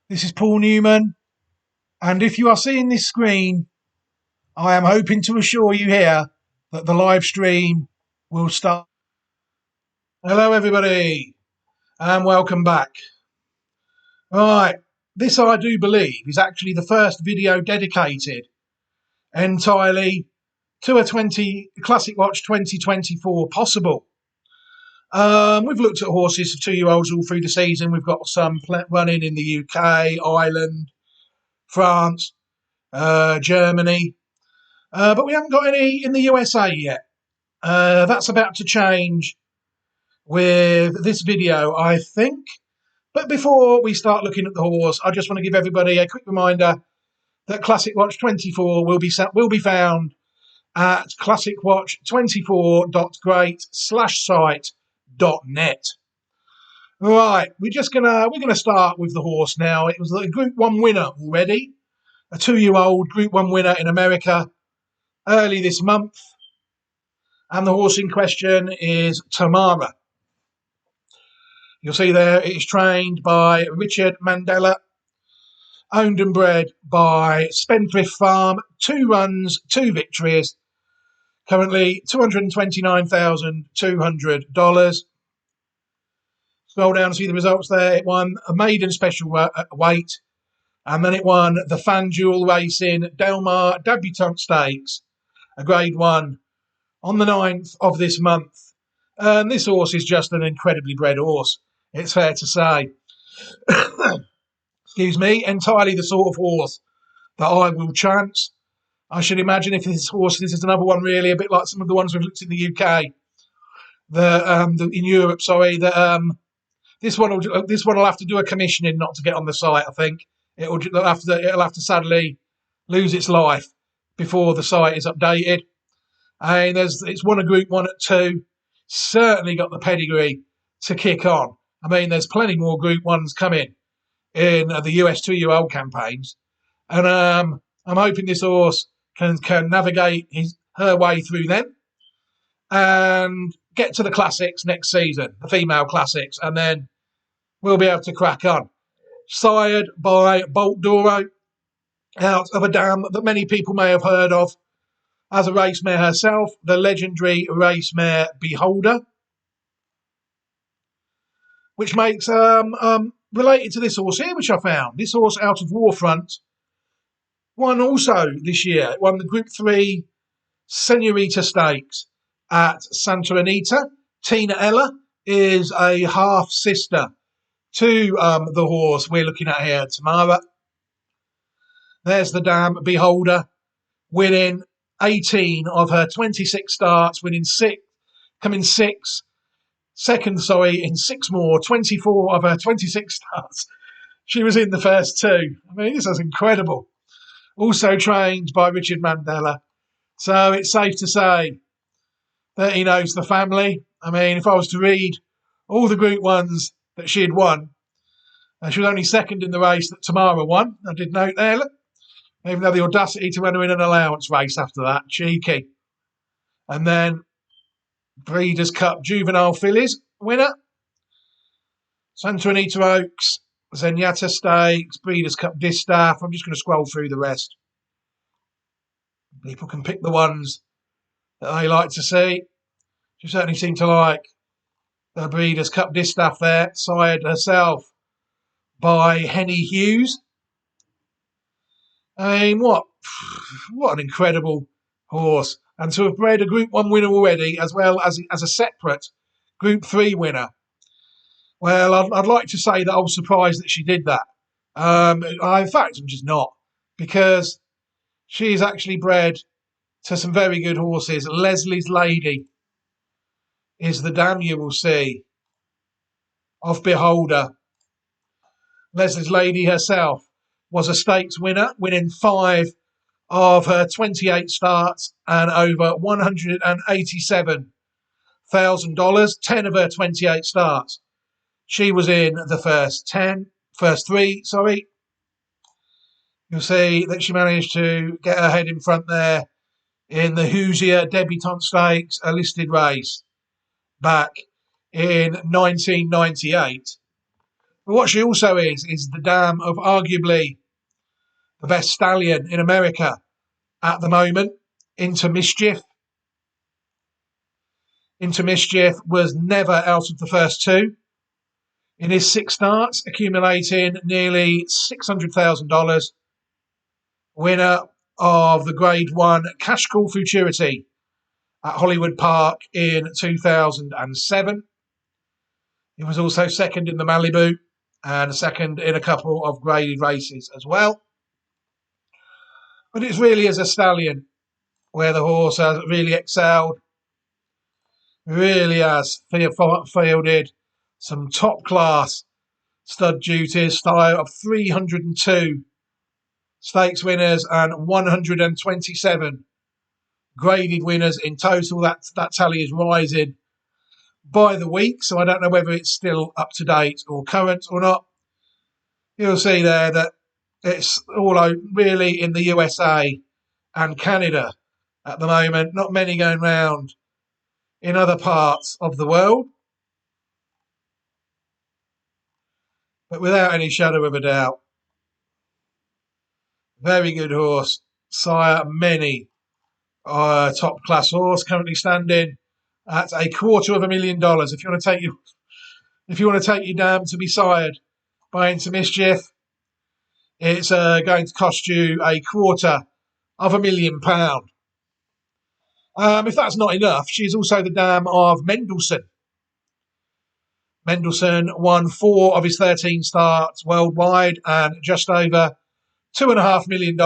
This is Paul Newman, and if you are seeing this screen, I am hoping to assure you here that the live stream will start. Hello, everybody, and welcome back. Right, this I do believe is actually the first video dedicated entirely to a Classic Watch 2024 possible. We've looked at horses for 2-year-olds all through the season. We've got some running in the UK, Ireland, France, Germany. But we haven't got any in the USA yet. That's about to change with this video, I think. But before we start looking at the horse, I just want to give everybody a quick reminder that Classic Watch 24 will be found at classicwatch24.great/site.net. Right, we're gonna start with the horse now. It was a Group 1 winner already, a 2-year-old Group 1 winner in America early this month. And the horse in question is Tamara. You'll see there it is trained by Richard Mandela, owned and bred by Spendthrift Farm, 2 runs, 2 victories, currently $229,200. Scroll down and see the results there. It won a maiden special weight, and then it won the FanDuel Racing Delmar Debutant Stakes, a Grade 1, on the 9th of this month. This horse is just an incredibly bred horse, it's fair to say. Excuse me, entirely the sort of horse that I will chance. I should imagine if this is another one really, a bit like some of the ones we've looked in the UK, in Europe, sorry, this one will have to do a commissioning not to get on the site, I think. It'll have to sadly lose its life before the site is updated. And it's won a Group 1 at 2, certainly got the pedigree to kick on. I mean, there's plenty more Group 1s coming in the US 2-year-old campaigns. And I'm hoping this horse can navigate her way through them and get to the classics next season, the female classics, and then we'll be able to crack on. Sired by Bolt Doro, out of a dam that many people may have heard of as a race mare herself, the legendary race mare Beholder, which makes related to this horse here, which I found. This horse out of Warfront won also this year. It won the Group 3 Senorita Stakes at Santa Anita. Tina Ella is a half sister to the horse we're looking at here, Tamara. There's the dam Beholder, winning 18 of her 26 starts, coming second in 6 more, 24 of her 26 starts. She was in the first 2. I mean, this is incredible. Also trained by Richard Mandela. So it's safe to say that he knows the family. I mean, if I was to read all the Group 1s that she had won, she was only second in the race that Tamara won. I did note there, look. Even though the audacity to enter in an allowance race after that. Cheeky. And then Breeders' Cup Juvenile Fillies winner. Santa Anita Oaks, Zenyatta Stakes, Breeders' Cup Distaff. I'm just going to scroll through the rest. People can pick the ones that they like to see. She certainly seemed to like the Breeders' Cup Distaff there, sired herself by Henny Hughes. I mean, what an incredible horse. And to have bred a Group 1 winner already, as well as a separate Group 3 winner. Well, I'd like to say that I was surprised that she did that. In fact, I'm just not. Because she's actually bred to some very good horses. Leslie's Lady is the dam you will see of Beholder. Leslie's Lady herself was a stakes winner, winning 5 of her 28 starts and over $187,000, 10 of her 28 starts. She was in the first 3. You'll see that she managed to get her head in front there in the Hoosier Debutante Stakes, a listed race back in 1998, But what she also is the dam of arguably the best stallion in America at the moment, Into Mischief. Into Mischief was never out of the first two in his 6 starts, accumulating nearly $600,000. Winner of the Grade 1 Cash Call Futurity at Hollywood Park in 2007. He was also second in the Malibu and second in a couple of graded races as well. But it's really as a stallion where the horse has really excelled, really has fielded some top class stud duties, style of 302 stakes winners and 127 graded winners in total. That tally is rising by the week, so I don't know whether it's still up to date or current or not. You'll see there that it's all really in the USA and Canada at the moment. Not many going round in other parts of the world. But without any shadow of a doubt, very good horse. Sire many top class horse, currently standing at $250,000. If you want to take your dam to be sired by Into Mischief, it's going to cost you £250,000. If that's not enough, she's also the dam of Mendelssohn. Mendelssohn won 4 of his 13 starts worldwide and just over $2.5 million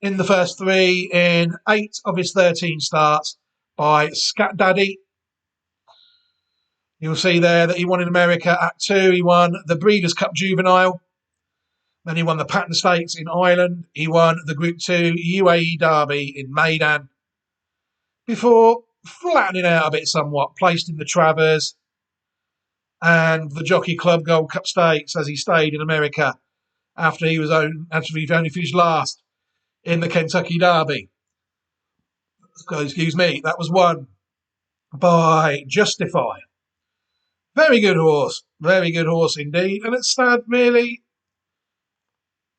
in the first 3 in 8 of his 13 starts by Scat Daddy. You'll see there that he won in America at 2. He won the Breeders' Cup Juvenile. Then he won the Pattern Stakes in Ireland. He won the Group 2 UAE Derby in Maidan. Before flattening out a bit somewhat, placed in the Travers and the Jockey Club Gold Cup Stakes as he stayed in America after he only finished last in the Kentucky Derby. Excuse me, that was won by Justify. Very good horse indeed. And at stud, really,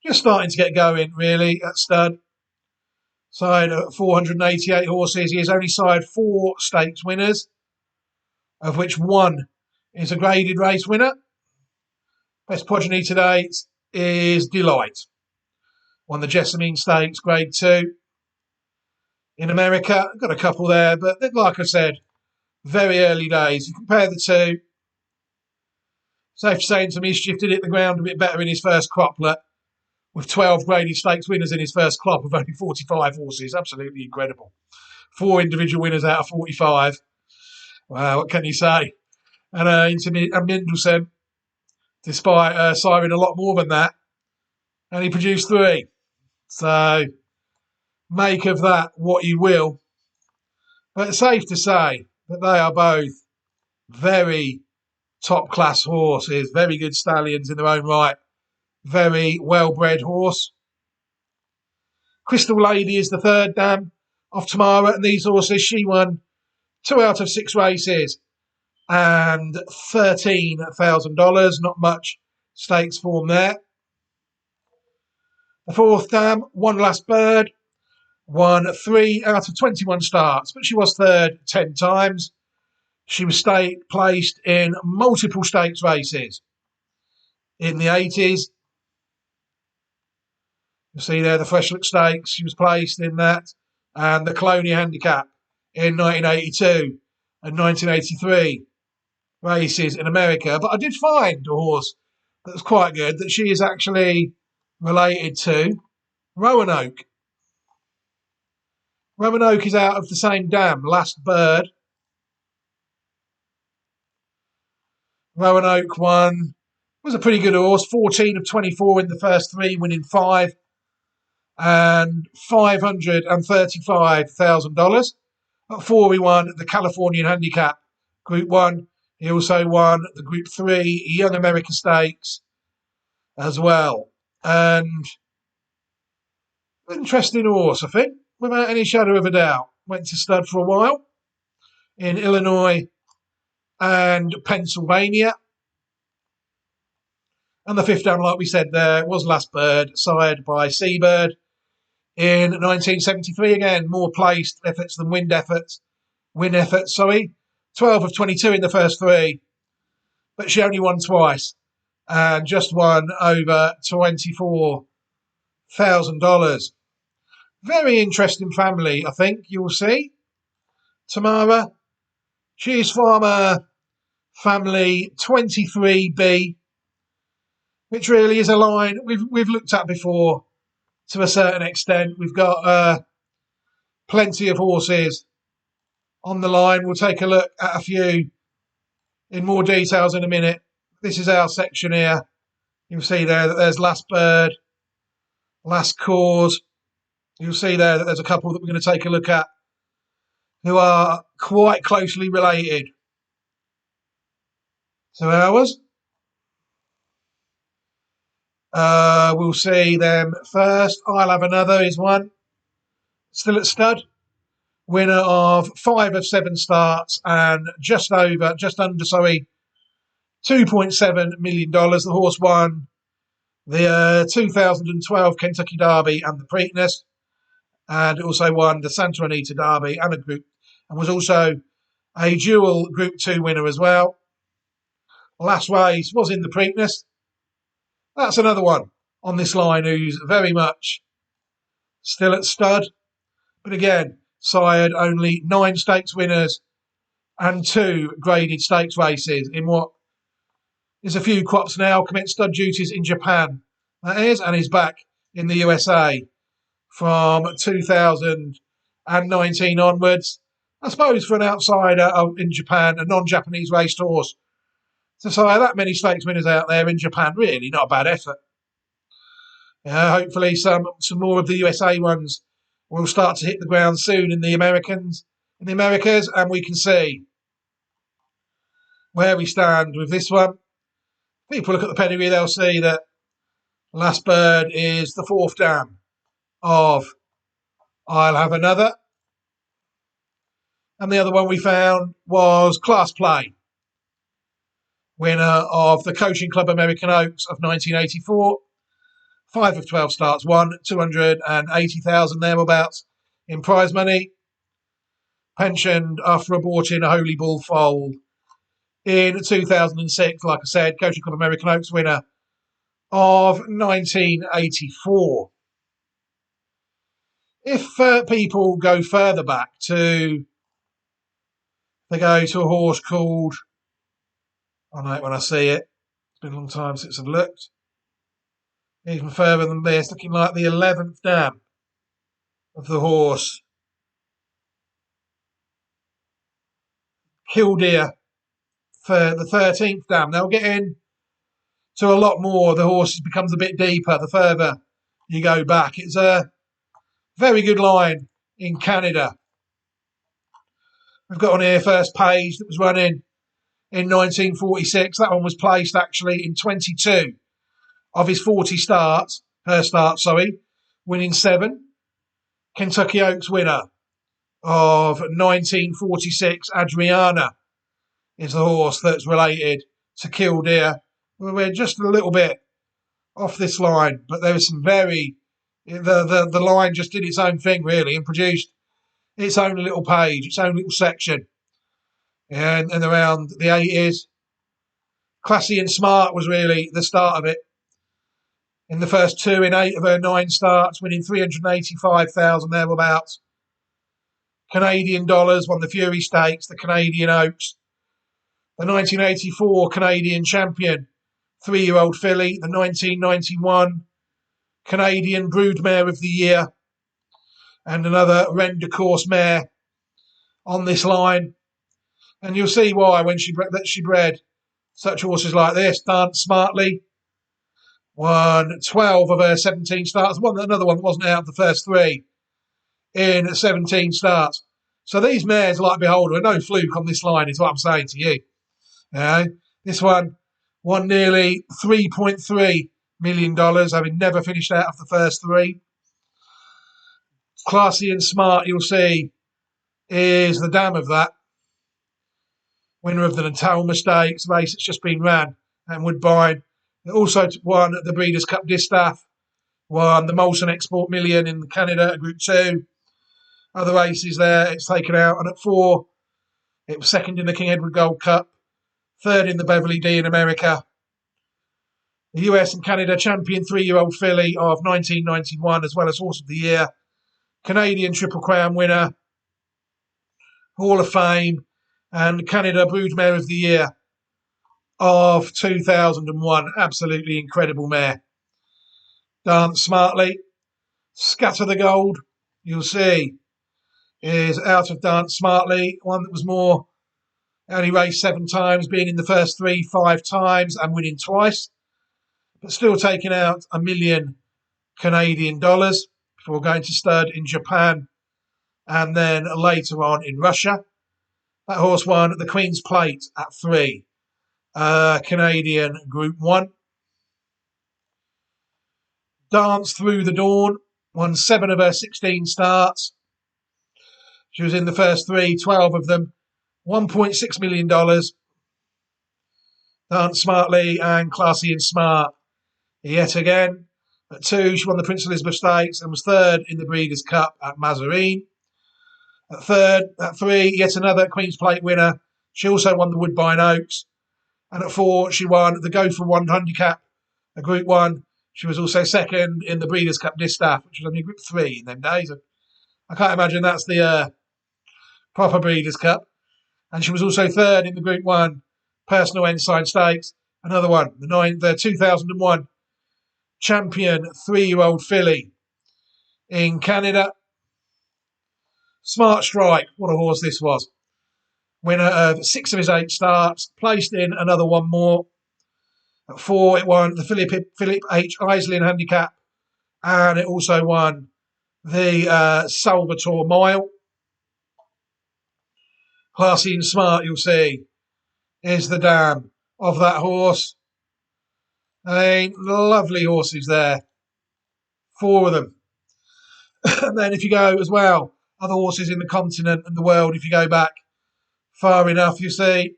just starting to get going, really, at stud. Side 488 horses. He has only sired 4 stakes winners, of which 1 is a graded race winner. Best progeny to date is Delight. Won the Jessamine Stakes, Grade 2. In America, got a couple there, but like I said, very early days. You compare the two, safe to say Into Mischief did hit the ground a bit better in his first croplet, with 12 graded stakes winners in his first crop of only 45 horses. Absolutely incredible. 4 individual winners out of 45. Wow, what can you say? And Mendelssohn, despite siring a lot more than that, and he produced 3. So make of that what you will. But it's safe to say that they are both very top class horses, very good stallions in their own right, very well bred horse. Crystal Lady is the third dam of Tamara, and these horses, she won 2 out of 6 races and $13,000. Not much stakes form there. The fourth dam, One Last Bird, won 3 out of 21 starts, but she was third 10 times. She was placed in multiple stakes races in the 80s. You see there the Freshlick Stakes, she was placed in that, and the Colonia Handicap in 1982 and 1983 races in America. But I did find a horse that was quite good, that she is actually related to Roanoke. Roanoke is out of the same dam, Last Bird. Roanoke was a pretty good horse, 14 of 24 in the first 3, winning 5 and $535,000. At 4, he won the Californian Handicap Group 1. He also won the Group 3 Young America Stakes as well. And interesting horse, I think, without any shadow of a doubt. Went to stud for a while in Illinois and Pennsylvania. And the fifth dam, like we said there, was Last Bird, sired by Seabird in 1973. Again, more placed efforts than win efforts, sorry. 12 of 22 in the first three, but she only won twice and just won over $24,000. Very interesting family, I think you'll see. Tamara, she's farmer family 23B, which really is a line we've looked at before to a certain extent. We've got plenty of horses on the line. We'll take a look at a few in more details in a minute. This is our section here. You'll see there that there's Last Bird, Last Cause. You'll see there that there's a couple that we're going to take a look at who are quite closely related to ours. We'll see them first. I'll Have Another is one. Still at stud. Winner of 5 of 7 starts and just under $2.7 million. The horse won the 2012 Kentucky Derby and the Preakness, and also won the Santa Anita Derby and was also a dual Group 2 winner as well. Last race was in the Preakness. That's another one on this line who's very much still at stud, but again, sired only 9 stakes winners and 2 graded stakes races in what is a few crops now. Commenced stud duties in Japan, that is, and is back in the USA from 2019 onwards. I suppose for an outsider in Japan, a non-Japanese racehorse, to sire that many stakes winners out there in Japan, really not a bad effort. Hopefully some more of the USA ones will start to hit the ground soon in the Americas, and we can see where we stand with this one. People look at the pedigree, they'll see that Last Bird is the 4th dam of I'll Have Another. And the other one we found was Class Play, winner of the Coaching Club American Oaks of 1984. 5 of 12 starts, won 280,000 thereabouts in prize money. Pensioned after aborting a Holy Bull foal in 2006, like I said, Coaching Club American Oaks winner of 1984. If people go further back they go to a horse called, I know it when I see it, it's been a long time since I've looked, even further than this, looking like the 11th dam of the horse, Killdeer, for the 13th dam. They'll get in to a lot more. The horse becomes a bit deeper the further you go back. It's a very good line in Canada. We've got on here First Page that was running in 1946. That one was placed actually in 22 of his 40 starts, winning 7. Kentucky Oaks winner of 1946, Adriana, is the horse that's related to Killdeer. We're just a little bit off this line, but there was some the line just did its own thing really and produced its own little page, its own little section. And around the 80s, Classy and Smart was really the start of it. In the first 2 in 8 of her 9 starts, winning 385,000 thereabouts. Canadian dollars, won the Fury Stakes, the Canadian Oaks. The 1984 Canadian champion, 3-year-old filly. The 1991 Canadian Broodmare of the Year. And another Render Course mare on this line. And you'll see why when she bred such horses like this. Dance Smartly. Won 12 of her 17 starts. Another one that wasn't out of the first 3 in 17 starts. So these mares, like Beholder, are no fluke on this line, is what I'm saying to you. This one won nearly $3.3 million, having never finished out of the first 3. Classy and Smart, you'll see, is the dam of that. Winner of the Natal Stakes race that's just been ran at Woodbine. It also won the Breeders' Cup Distaff, won the Molson Export Million in Canada at Group 2. Other races there, it's taken out. And at 4, it was second in the King Edward Gold Cup, third in the Beverly D in America. The US and Canada champion 3-year-old filly of 1991, as well as Horse of the Year. Canadian Triple Crown winner, Hall of Fame, and Canada Broodmare of the Year of 2001. Absolutely incredible mare. Dance Smartly. Scatter the Gold, you'll see, is out of Dance Smartly. One that was more, only raced 7 times, being in the first 3 5 times and winning twice, but still taking out $1 million Canadian before going to stud in Japan and then later on in Russia. That horse won the Queen's Plate at 3, Canadian Group 1. Dance Through the Dawn, won 7 of her 16 starts. She was in the first 3, 12 of them. $1.6 million. Dance Smartly and Classy and Smart. Yet again, at 2, she won the Prince Elizabeth Stakes and was third in the Breeders' Cup at Mazarine. At 3, yet another Queen's Plate winner. She also won the Woodbine Oaks. And at 4, she won the Go for One handicap, a Group 1. She was also second in the Breeders' Cup Distaff, which was only Group 3 in them days. I can't imagine that's the proper Breeders' Cup. And she was also third in the Group 1 Personal Ensign Stakes. Another one, the 2001 champion 3-year-old filly in Canada. Smart Strike, what a horse this was. Winner of 6 of his 8 starts, placed in another one more. At 4, it won the Philip H. Iselin handicap, and it also won the Salvatore Mile. Classy and Smart, you'll see, is the dam of that horse. I mean, lovely horses there. 4 of them. And then if you go as well, other horses in the continent and the world, if you go back far enough, you see,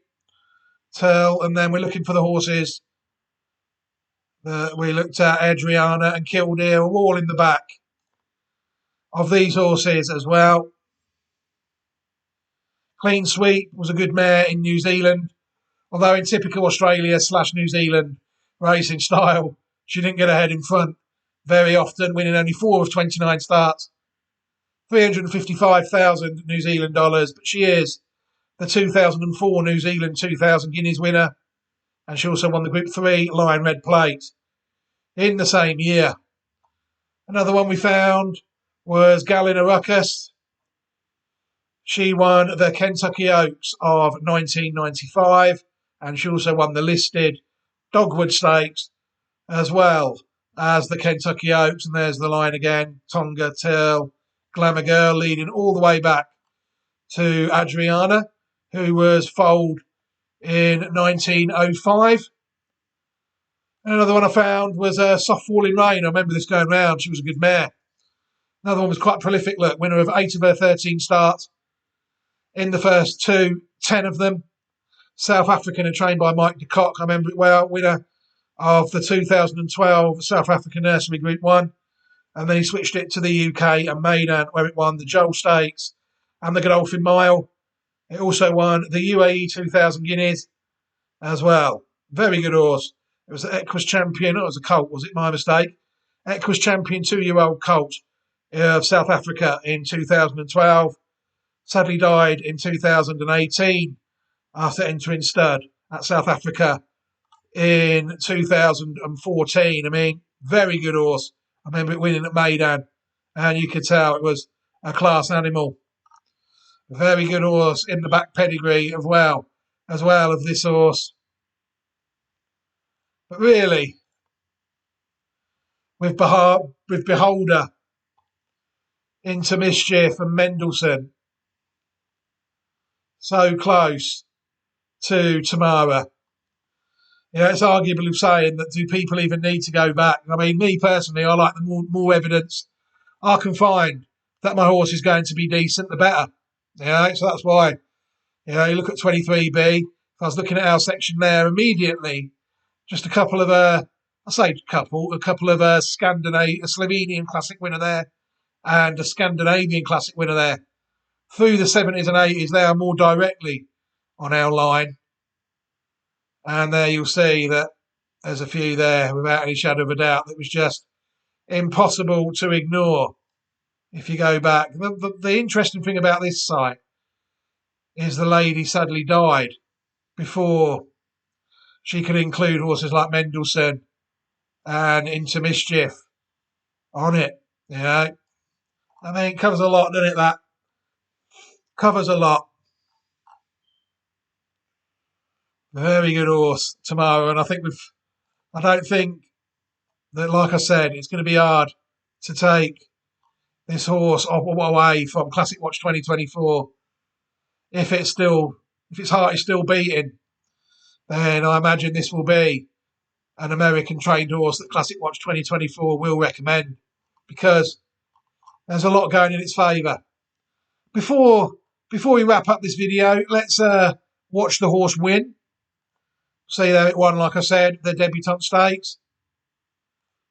and then we're looking for the horses that we looked at, Adriana and Kildare, are all in the back of these horses as well. Clean Sweep was a good mare in New Zealand, although in typical Australia/New Zealand racing style, she didn't get ahead in front very often, winning only 4 of 29 starts, 355,000 New Zealand dollars, but she is the 2004 New Zealand 2,000 Guineas winner, and she also won the Group 3 Lion Red Plate in the same year. Another one we found was Galina Ruckus. She won the Kentucky Oaks of 1995, and she also won the listed Dogwood Stakes as well as the Kentucky Oaks. And there's the line again, Tonga Till, Glamour Girl, leading all the way back to Adriana, who was foaled in 1905. Another one I found was Soft Falling Rain. I remember this going round. She was a good mare. Another one was quite prolific. Look, winner of 8 of her 13 starts. In the first 2, 10 of them. South African and trained by Mike de Kock. I remember it well. Winner of the 2012 South African Nursery Group 1. And then he switched it to the UK and Maidan, where it won the Joel Stakes and the Godolphin Mile. It also won the UAE 2000 Guineas as well. Very good horse. It was the Equus champion. It was a colt, was it? My mistake. Equus champion 2-year-old colt of South Africa in 2012. Sadly died in 2018 after entering stud at South Africa in 2014. I mean, very good horse. I remember it winning at Maidan, and you could tell it was a class animal. Very good horse in the back pedigree as well of this horse. But really, with Beholder into Mischief and Mendelssohn, so close to Tamara. It's arguable saying that do people even need to go back? I mean, me personally, I like the more evidence I can find that my horse is going to be decent, the better. So that's why, you look at 23B. If I was looking at our section there immediately, just a couple of I say a couple of a Slovenian classic winner there and a Scandinavian classic winner there. Through the 70s and 80s, they are more directly on our line. And there you'll see that there's a few there without any shadow of a doubt that was just impossible to ignore. If you go back, the interesting thing about this site is the lady sadly died before she could include horses like Mendelssohn and Into Mischief on it. You know, I mean, it covers a lot, doesn't it? That covers a lot. Very good horse, Tamara, and I don't think that, like I said, it's going to be hard to take this horse away from Classic Watch 2024. If its heart is still beating, then I imagine this will be an American trained horse that Classic Watch 2024 will recommend, because there's a lot going in its favour. Before we wrap up this video, let's watch the horse win. See there it won, like I said, the debutante stakes.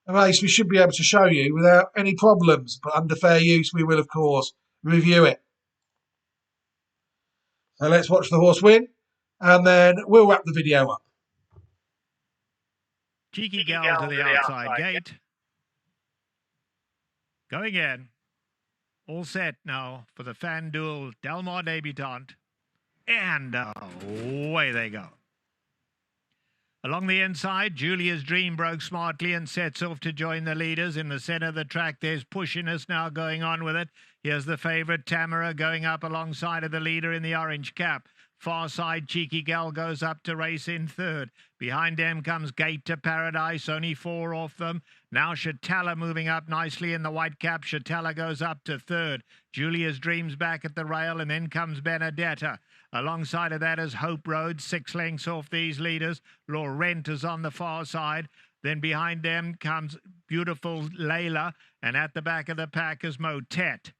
A race we should be able to show you without any problems, but under fair use we will, of course, review it. So let's watch the horse win, and then we'll wrap the video up. Cheeky Gal to the outside gate. Going in. All set now for the FanDuel Delmar debutante. And away they go. Along the inside, Julia's Dream broke smartly and sets off to join the leaders. In the centre of the track, there's pushiness now going on with it. Here's the favourite, Tamara, going up alongside of the leader in the orange cap. Far side, Cheeky Gal goes up to race in third. Behind them comes Gate to Paradise, only 4 off them. Now Shatala moving up nicely in the white cap. Shatala goes up to third. Julia's Dream's back at the rail, and then comes Benedetta. Alongside of that is Hope Road, 6 lengths off these leaders. Laurent is on the far side. Then behind them comes Beautiful Layla, and at the back of the pack is Motet.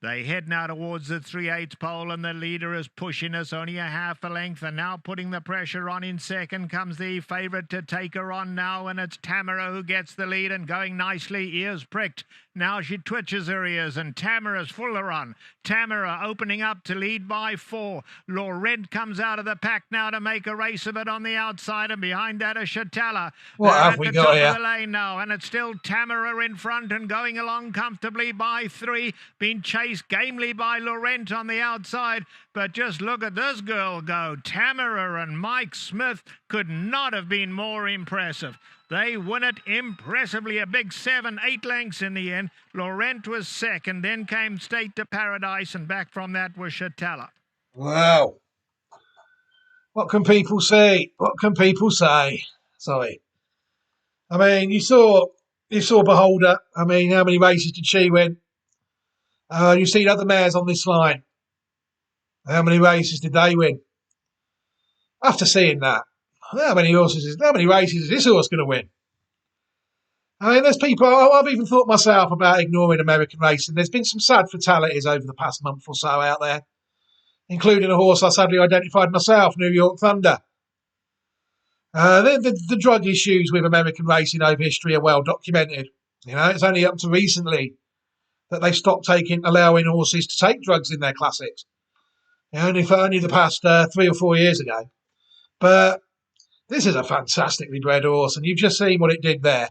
They head now towards the 3/8 pole, and the leader is pushing us only a half a length, and now putting the pressure on. In second comes the favourite to take her on now, and it's Tamara who gets the lead and going nicely, ears pricked. Now she twitches her ears, and Tamara's full of run. Tamara opening up to lead by 4. Laurent comes out of the pack now to make a race of it on the outside, and behind that is Shatala. What have we got here? Of the lane now, and it's still Tamara in front and going along comfortably by 3. Being chased gamely by Laurent on the outside, but just look at this girl go. Tamara and Mike Smith could not have been more impressive. They win it impressively, a big 7-8 lengths in the end. Laurent was second, then came State to Paradise, and back from that was Shatala. Wow. What can people say? What can people say? Sorry. I mean, you saw Beholder. I mean, how many races did she win? You've seen other mares on this line. How many races did they win? After seeing that, how many races is this horse going to win? I mean, there's people, I've even thought myself about ignoring American racing. There's been some sad fatalities over the past month or so out there, including a horse I sadly identified myself, New York Thunder. The drug issues with American racing over history are well documented. You know, it's only up to recently that they stopped allowing horses to take drugs in their classics. Only the past 3 or 4 years ago. But this is a fantastically bred horse, and you've just seen what it did there.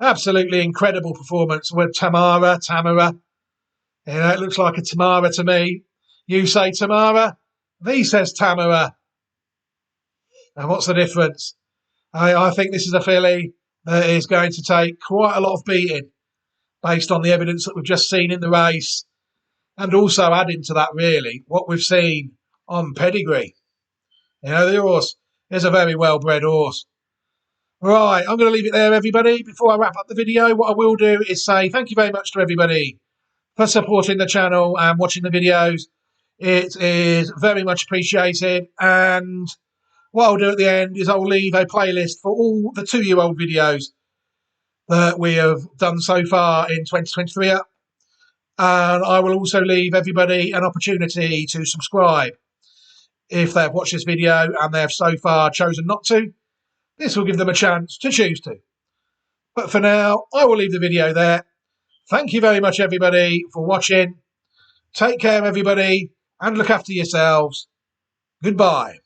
Absolutely incredible performance with Tamara. You know, it looks like a Tamara to me. You say Tamara, he says Tamara. And what's the difference? I think this is a filly that is going to take quite a lot of beating based on the evidence that we've just seen in the race, and also adding to that, really, what we've seen on pedigree. You know, the horse is a very well-bred horse. Right, I'm going to leave it there, everybody. Before I wrap up the video, what I will do is say thank you very much to everybody for supporting the channel and watching the videos. It is very much appreciated. And what I'll do at the end is I'll leave a playlist for all the 2-year-old videos that we have done so far in 2023 up. And I will also leave everybody an opportunity to subscribe if they've watched this video and they have so far chosen not to. This will give them a chance to choose to. But for now, I will leave the video there. Thank you very much, everybody, for watching. Take care, everybody, and look after yourselves. Goodbye.